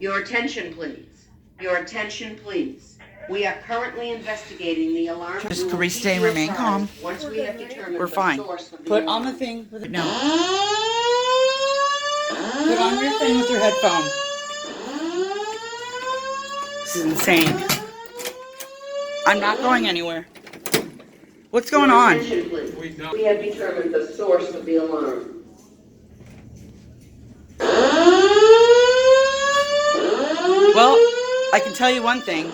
Your attention, please. Your attention, please. We are currently investigating the alarm. Just stay and remain calm. Once we have determined We're fine. the source of the Put alarm. on the thing with it. No. Put on your thing with your headphone. This is insane. I'm not going anywhere. What's going on? Attention, please. We have determined the source of the alarm. Well, I can tell you one thing.